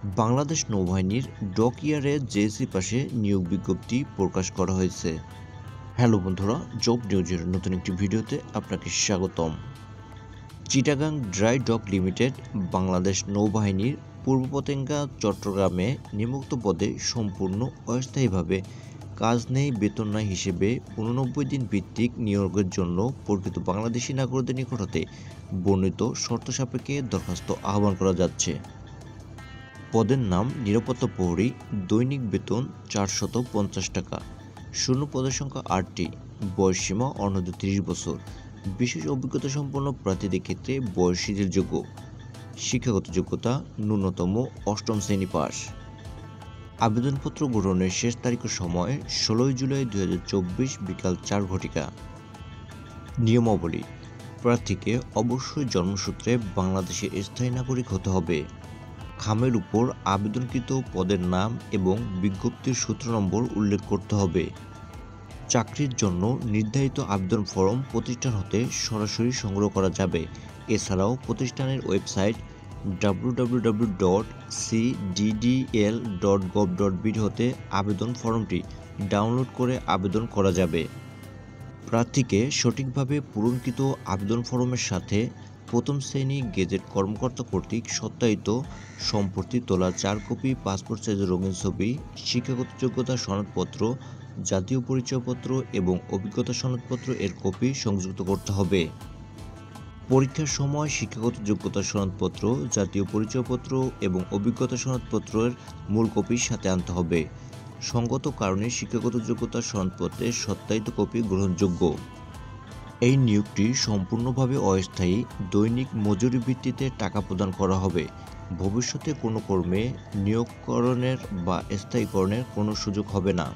বাংলাদেশ নৌবাহিনীর ডকইয়ার্ডে জেএসসি পাশে নিয়োগ বিজ্ঞপ্তি প্রকাশ করা হয়েছে। হ্যালো বন্ধুরা, জব নিউজের নতুন একটি ভিডিওতে আপনাকে স্বাগতম। Chittagong dry doc limited Bangladesh নৌবাহিনীর পূর্ব পতেঙ্গা চট্টগ্রামে নিম্নোক্ত পদে সম্পূর্ণ অস্থায়ীভাবে কাজ নেই, বেতন নাই হিসেবে 89 দিন ভিত্তিক নিয়োগের জন্য প্রকৃত বাংলাদেশি নাগরিকদের নিকট হতে বর্ণিত শর্ত সাপেক্ষে দরখাস্ত আহ্বান করা যাচ্ছে। পদের নাম নিরাপত্তা প্রহরী, দৈনিক বেতন 450 টাকা, শূন্য পদের সংখ্যা 8টি, বয়সসীমা অনূর্ধ্ব 30 বছর, বিশেষ অভিজ্ঞতা সম্পন্ন প্রার্থীদের ক্ষেত্রে বয়সীদের যোগ্য, শিক্ষাগত যোগ্যতা ন্যূনতম 8ম শ্রেণী পাস। আবেদনপত্র গ্রহণের শেষ তারিখ ও সময় 16 জুলাই 2024 বিকাল 4 ঘটিকা। নিয়মাবলী: প্রার্থীকে অবশ্যই জন্মসূত্রে বাংলাদেশের স্থায়ী নাগরিক হতে হবে। খামের উপর আবেদনকৃত পদের নাম এবং বিজ্ঞপ্তির সূত্র নম্বর উল্লেখ করতে হবে। চাকরির জন্য নির্ধারিত আবেদন ফরম প্রতিষ্ঠান হতে সরাসরি সংগ্রহ করা যাবে। এছাড়াও প্রতিষ্ঠানের ওয়েবসাইট www.cddl.gov.bd হতে আবেদন ফরমটি ডাউনলোড করে আবেদন করা যাবে। প্রার্থীকে সঠিকভাবে পূরণকৃত আবেদন ফরমের সাথে প্রথম শ্রেণী গেজেট কর্মকর্তা কর্তৃক সত্যায়িত সম্পত্তি তোলা 4 কপি পাসপোর্ট সাইজের রঙিন ছবি, শিক্ষাগত যোগ্যতা সনদপত্র, জাতীয় পরিচয়পত্র এবং অভিজ্ঞতা সনদপত্র এর কপি সংযুক্ত করতে হবে। পরীক্ষার সময় শিক্ষাগত যোগ্যতা সনদপত্র, জাতীয় পরিচয়পত্র এবং অভিজ্ঞতা সনদপত্রের মূল কপি সাথে আনতে হবে। সঙ্গত কারণে শিক্ষাগত যোগ্যতা সনদপত্রের সত্যায়িত কপি গ্রহণযোগ্য। এই নিয়োগটি সম্পূর্ণভাবে অস্থায়ী, দৈনিক মজুরি ভিত্তিতে টাকা প্রদান করা হবে। ভবিষ্যতে কোনো কর্মে নিয়োগকরণের বা স্থায়ীকরণের কোনো সুযোগ হবে না।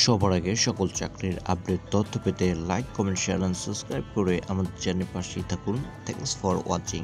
সবার আগে সকল চাকরির আপডেট তথ্য পেতে লাইক, কমেন্ট, শেয়ার এবং সাবস্ক্রাইব করে আমাদের চ্যানেলের পাশেই থাকুন। Thanks for watching.